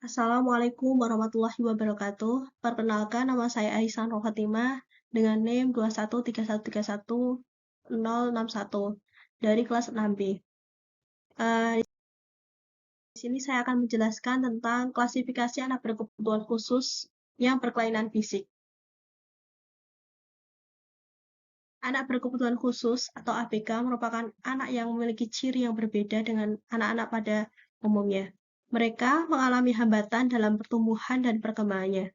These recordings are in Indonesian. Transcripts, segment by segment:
Assalamualaikum warahmatullahi wabarakatuh. Perkenalkan, nama saya Aisyah Rohatimah dengan NIM 2131310061 dari kelas 6B. Di sini saya akan menjelaskan tentang klasifikasi anak berkebutuhan khusus yang berkelainan fisik. Anak berkebutuhan khusus atau ABK merupakan anak yang memiliki ciri yang berbeda dengan anak-anak pada umumnya. Mereka mengalami hambatan dalam pertumbuhan dan perkembangannya.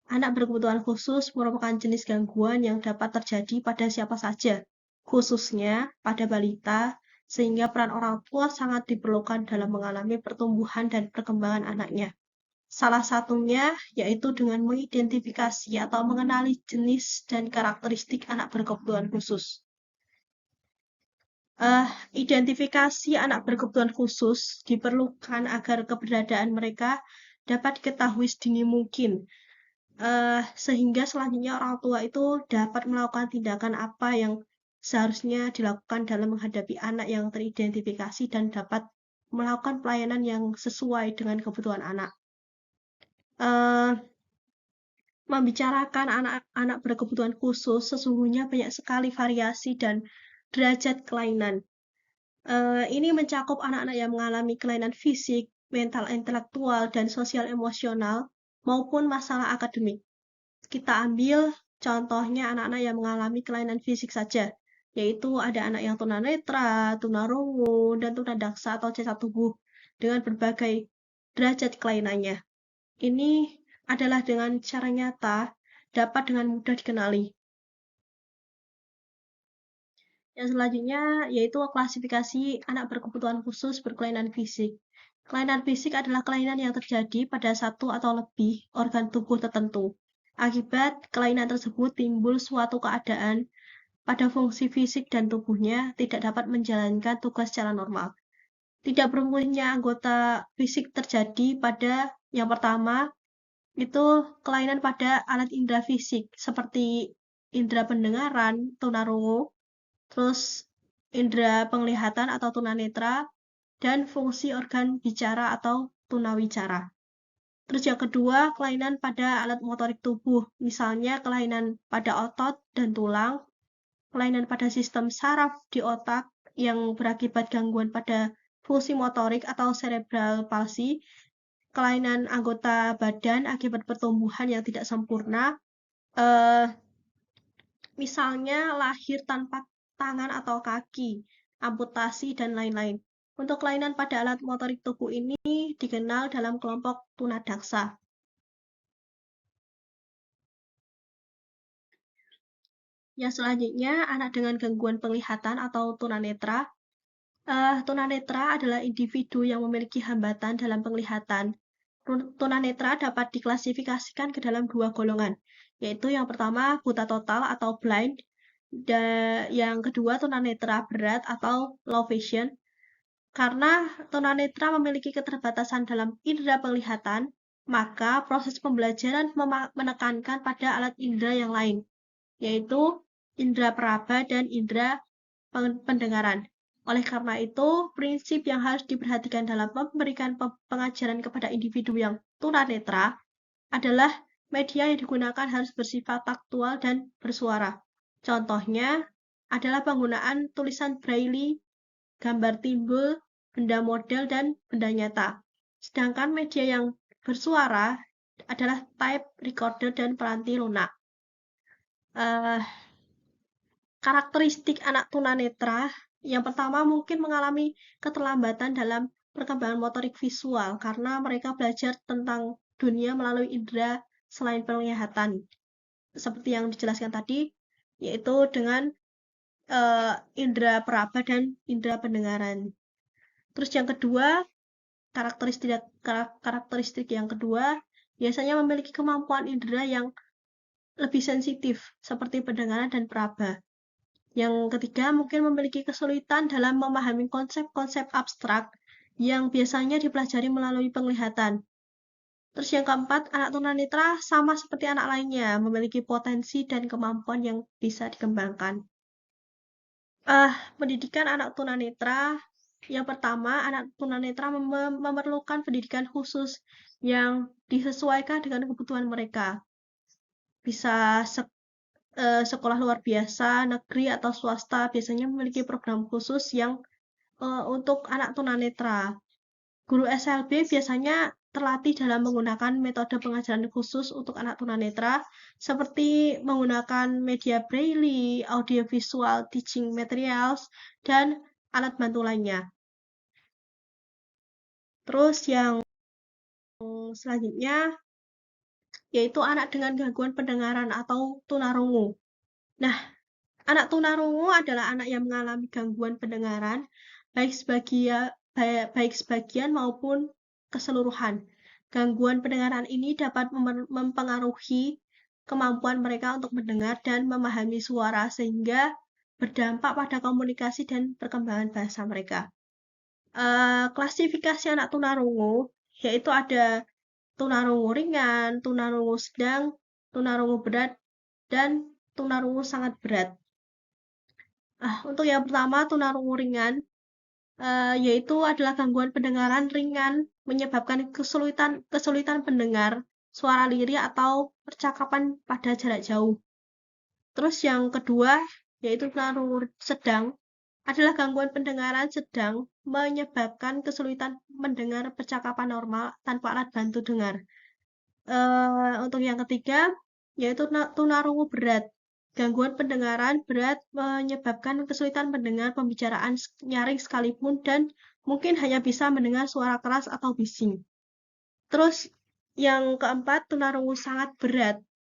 Anak berkebutuhan khusus merupakan jenis gangguan yang dapat terjadi pada siapa saja, khususnya pada balita, sehingga peran orang tua sangat diperlukan dalam mengalami pertumbuhan dan perkembangan anaknya. Salah satunya yaitu dengan mengidentifikasi atau mengenali jenis dan karakteristik anak berkebutuhan khusus. Identifikasi anak berkebutuhan khusus diperlukan agar keberadaan mereka dapat diketahui sedini mungkin, sehingga selanjutnya orang tua itu dapat melakukan tindakan apa yang seharusnya dilakukan dalam menghadapi anak yang teridentifikasi dan dapat melakukan pelayanan yang sesuai dengan kebutuhan anak. Membicarakan anak-anak berkebutuhan khusus, sesungguhnya banyak sekali variasi dan derajat kelainan. Ini mencakup anak-anak yang mengalami kelainan fisik, mental intelektual, dan sosial emosional, maupun masalah akademik. Kita ambil contohnya anak-anak yang mengalami kelainan fisik saja, yaitu ada anak yang tunanetra, tunarungu, dan tunadaksa atau cacat tubuh dengan berbagai derajat kelainannya. Ini adalah dengan cara nyata dapat dengan mudah dikenali. Yang selanjutnya yaitu klasifikasi anak berkebutuhan khusus berkelainan fisik. Kelainan fisik adalah kelainan yang terjadi pada satu atau lebih organ tubuh tertentu. Akibat kelainan tersebut timbul suatu keadaan pada fungsi fisik dan tubuhnya tidak dapat menjalankan tugas secara normal. Tidak berfungsinya anggota fisik terjadi pada yang pertama, itu kelainan pada alat indera fisik seperti indera pendengaran, tunarungu, terus indera penglihatan atau tunanetra, dan fungsi organ bicara atau tunawicara. Terus yang kedua, kelainan pada alat motorik tubuh, misalnya kelainan pada otot dan tulang, kelainan pada sistem saraf di otak yang berakibat gangguan pada fungsi motorik atau cerebral palsy, kelainan anggota badan akibat pertumbuhan yang tidak sempurna, misalnya lahir tanpa tangan atau kaki, amputasi, dan lain-lain. Untuk kelainan pada alat motorik tubuh ini dikenal dalam kelompok tunadaksa. Yang selanjutnya, anak dengan gangguan penglihatan atau tunanetra. Tunanetra adalah individu yang memiliki hambatan dalam penglihatan. Tunanetra dapat diklasifikasikan ke dalam dua golongan, yaitu yang pertama buta total atau blind, dan yang kedua tunanetra berat atau low vision. Karena tunanetra memiliki keterbatasan dalam indera penglihatan, maka proses pembelajaran menekankan pada alat indera yang lain, yaitu indera peraba dan indera pendengaran. Oleh karena itu, prinsip yang harus diperhatikan dalam memberikan pengajaran kepada individu yang tunanetra adalah media yang digunakan harus bersifat taktual dan bersuara. Contohnya adalah penggunaan tulisan braille, gambar timbul, benda model, dan benda nyata. Sedangkan media yang bersuara adalah tape recorder dan peranti lunak. Karakteristik anak tunanetra yang pertama mungkin mengalami keterlambatan dalam perkembangan motorik visual karena mereka belajar tentang dunia melalui indera selain penglihatan. Seperti yang dijelaskan tadi, yaitu dengan indera peraba dan indera pendengaran. Terus yang kedua, karakteristik yang kedua biasanya memiliki kemampuan indera yang lebih sensitif seperti pendengaran dan peraba. Yang ketiga, mungkin memiliki kesulitan dalam memahami konsep-konsep abstrak yang biasanya dipelajari melalui penglihatan. Terus yang keempat, anak tunanetra sama seperti anak lainnya, memiliki potensi dan kemampuan yang bisa dikembangkan. Pendidikan anak tunanetra Yang pertama, anak tunanetra memerlukan pendidikan khusus yang disesuaikan dengan kebutuhan mereka. Bisa sekolah luar biasa, negeri atau swasta biasanya memiliki program khusus yang untuk anak tunanetra. Guru SLB biasanya terlatih dalam menggunakan metode pengajaran khusus untuk anak tunanetra, seperti menggunakan media braille, audiovisual teaching materials, dan alat bantu lainnya. Terus yang selanjutnya, yaitu anak dengan gangguan pendengaran atau tunarungu. Nah, anak tunarungu adalah anak yang mengalami gangguan pendengaran, baik sebagian maupun keseluruhan. Gangguan pendengaran ini dapat mempengaruhi kemampuan mereka untuk mendengar dan memahami suara, sehingga berdampak pada komunikasi dan perkembangan bahasa mereka. Klasifikasi anak tunarungu, yaitu ada tunarungu ringan, tunarungu sedang, tunarungu berat, dan tunarungu sangat berat. Untuk yang pertama, tunarungu ringan, yaitu adalah gangguan pendengaran ringan menyebabkan kesulitan mendengar suara lirik atau percakapan pada jarak jauh. Terus yang kedua, yaitu tunarungu sedang, adalah gangguan pendengaran sedang menyebabkan kesulitan mendengar percakapan normal tanpa alat bantu dengar. Untuk yang ketiga, yaitu tunarungu berat. Gangguan pendengaran berat menyebabkan kesulitan mendengar pembicaraan nyaring sekalipun dan mungkin hanya bisa mendengar suara keras atau bising. Terus yang keempat, tunarungu sangat berat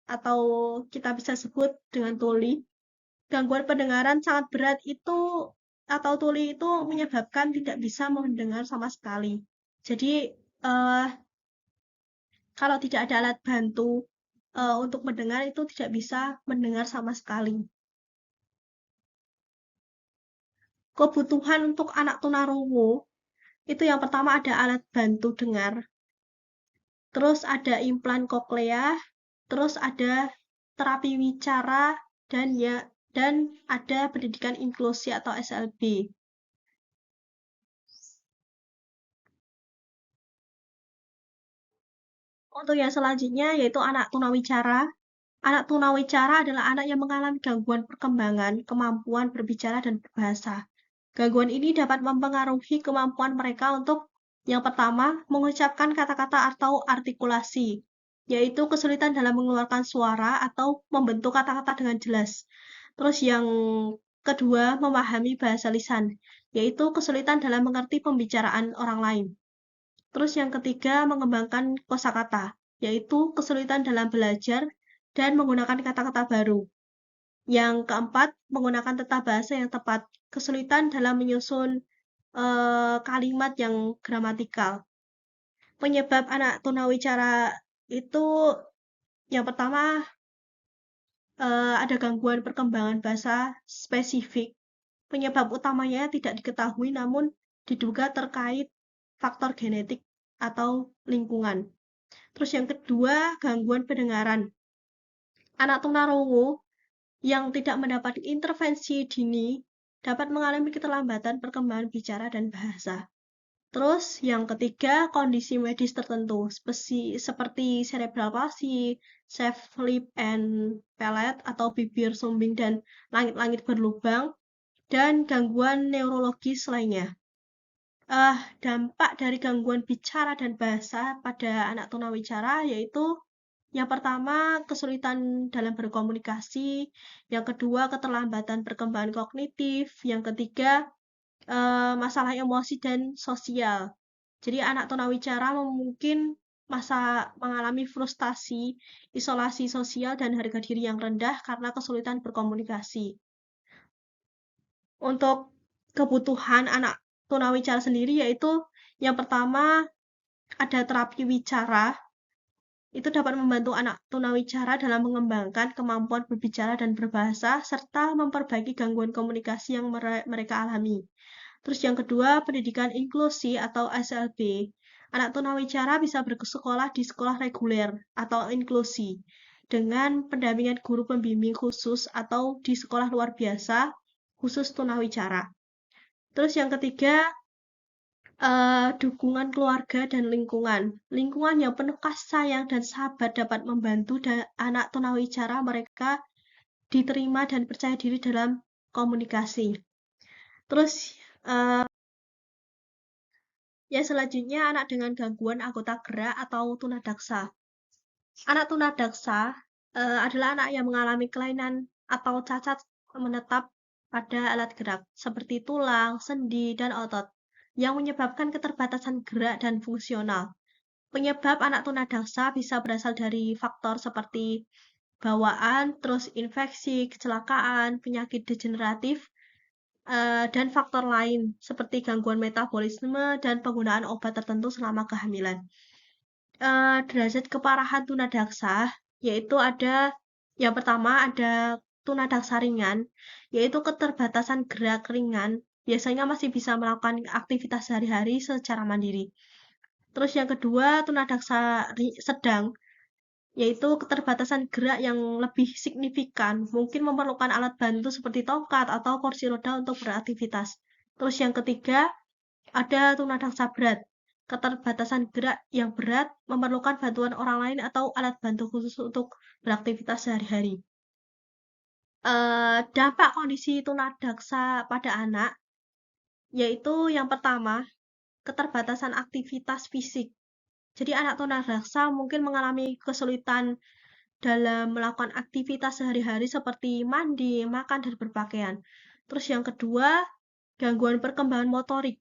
atau kita bisa sebut dengan tuli. Gangguan pendengaran sangat berat itu atau tuli itu menyebabkan tidak bisa mendengar sama sekali. Jadi kalau tidak ada alat bantu untuk mendengar itu tidak bisa mendengar sama sekali. Kebutuhan untuk anak tunarungu itu yang pertama ada alat bantu dengar, terus ada implan koklea, terus ada terapi wicara dan ada pendidikan inklusi atau SLB. Untuk yang selanjutnya yaitu anak tunawicara. Anak tunawicara adalah anak yang mengalami gangguan perkembangan, kemampuan berbicara dan berbahasa. Gangguan ini dapat mempengaruhi kemampuan mereka untuk yang pertama, mengucapkan kata-kata atau artikulasi, yaitu kesulitan dalam mengeluarkan suara atau membentuk kata-kata dengan jelas. Terus yang kedua, memahami bahasa lisan, yaitu kesulitan dalam mengerti pembicaraan orang lain. Terus yang ketiga, mengembangkan kosakata, yaitu kesulitan dalam belajar dan menggunakan kata-kata baru. Yang keempat, menggunakan tata bahasa yang tepat, kesulitan dalam menyusun kalimat yang gramatikal. Penyebab anak tunawicara itu yang pertama ada gangguan perkembangan bahasa spesifik. Penyebab utamanya tidak diketahui namun diduga terkait faktor genetik atau lingkungan. Terus yang kedua, gangguan pendengaran. Anak tunarungu yang tidak mendapat intervensi dini dapat mengalami keterlambatan perkembangan bicara dan bahasa. Terus yang ketiga, kondisi medis tertentu seperti cerebral palsy, cleft lip and palate atau bibir sumbing dan langit-langit berlubang, dan gangguan neurologis lainnya. Dampak dari gangguan bicara dan bahasa pada anak tunawicara yaitu yang pertama, kesulitan dalam berkomunikasi, yang kedua, keterlambatan perkembangan kognitif, yang ketiga, masalah emosi dan sosial. Jadi anak tunawicara mungkin mengalami frustasi, isolasi sosial, dan harga diri yang rendah karena kesulitan berkomunikasi. Untuk kebutuhan anak tunawicara sendiri yaitu yang pertama ada terapi wicara. Itu dapat membantu anak tunawicara dalam mengembangkan kemampuan berbicara dan berbahasa serta memperbaiki gangguan komunikasi yang mereka alami. Terus yang kedua, pendidikan inklusi atau SLB. Anak tunawicara bisa bersekolah di sekolah reguler atau inklusi dengan pendampingan guru pembimbing khusus atau di sekolah luar biasa khusus tunawicara. Terus yang ketiga, Dukungan keluarga dan lingkungan. Lingkungan yang penuh kasih sayang dan sahabat dapat membantu anak tunawicara mereka diterima dan percaya diri dalam komunikasi. Terus, ya selanjutnya anak dengan gangguan anggota gerak atau tunadaksa. Anak tunadaksa adalah anak yang mengalami kelainan atau cacat menetap pada alat gerak, seperti tulang, sendi, dan otot, yang menyebabkan keterbatasan gerak dan fungsional. Penyebab anak tunadaksa bisa berasal dari faktor seperti bawaan, terus infeksi, kecelakaan, penyakit degeneratif, dan faktor lain seperti gangguan metabolisme dan penggunaan obat tertentu selama kehamilan. Derajat keparahan tunadaksa yaitu ada yang pertama ada tunadaksa ringan, yaitu keterbatasan gerak ringan, biasanya masih bisa melakukan aktivitas sehari-hari secara mandiri. Terus yang kedua, tunadaksa sedang, yaitu keterbatasan gerak yang lebih signifikan, mungkin memerlukan alat bantu seperti tongkat atau kursi roda untuk beraktivitas. Terus yang ketiga, ada tunadaksa berat, keterbatasan gerak yang berat memerlukan bantuan orang lain atau alat bantu khusus untuk beraktivitas sehari-hari. Dampak kondisi tunadaksa pada anak, yaitu yang pertama, keterbatasan aktivitas fisik. Jadi anak tunadaksa mungkin mengalami kesulitan dalam melakukan aktivitas sehari-hari seperti mandi, makan, dan berpakaian. Terus yang kedua, gangguan perkembangan motorik,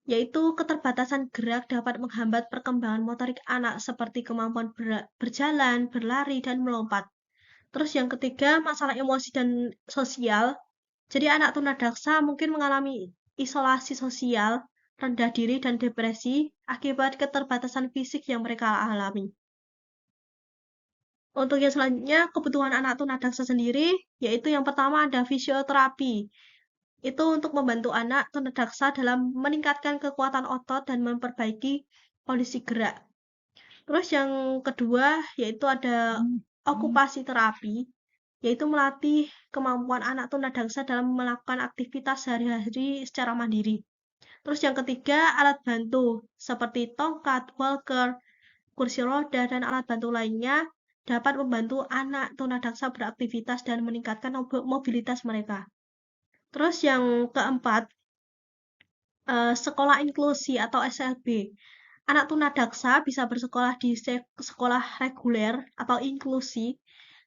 yaitu keterbatasan gerak dapat menghambat perkembangan motorik anak seperti kemampuan berjalan, berlari, dan melompat. Terus yang ketiga, masalah emosi dan sosial. Jadi anak tunadaksa mungkin mengalami isolasi sosial, rendah diri, dan depresi akibat keterbatasan fisik yang mereka alami. Untuk yang selanjutnya, kebutuhan anak tunadaksa sendiri, yaitu yang pertama ada fisioterapi. Itu untuk membantu anak tunadaksa dalam meningkatkan kekuatan otot dan memperbaiki kondisi gerak. Terus yang kedua, yaitu ada okupasi terapi, yaitu melatih kemampuan anak tunadaksa dalam melakukan aktivitas sehari-hari secara mandiri. Terus yang ketiga, alat bantu seperti tongkat, walker, kursi roda, dan alat bantu lainnya dapat membantu anak tunadaksa beraktivitas dan meningkatkan mobilitas mereka. Terus yang keempat, sekolah inklusi atau SLB. Anak tunadaksa bisa bersekolah di sekolah reguler atau inklusi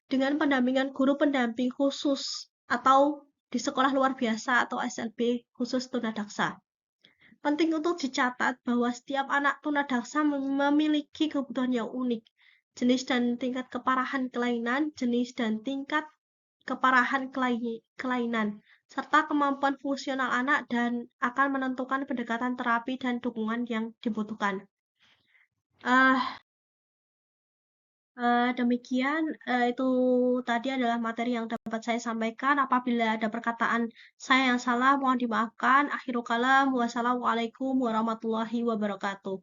dengan pendampingan guru pendamping khusus atau di sekolah luar biasa atau SLB khusus tunadaksa. Penting untuk dicatat bahwa setiap anak tunadaksa memiliki kebutuhan yang unik, jenis dan tingkat keparahan kelainan, jenis dan tingkat keparahan kelainan, serta kemampuan fungsional anak dan akan menentukan pendekatan terapi dan dukungan yang dibutuhkan. Demikian, itu tadi adalah materi yang dapat saya sampaikan. Apabila ada perkataan saya yang salah, mohon dimaafkan. Akhirul kalam, wassalamualaikum warahmatullahi wabarakatuh.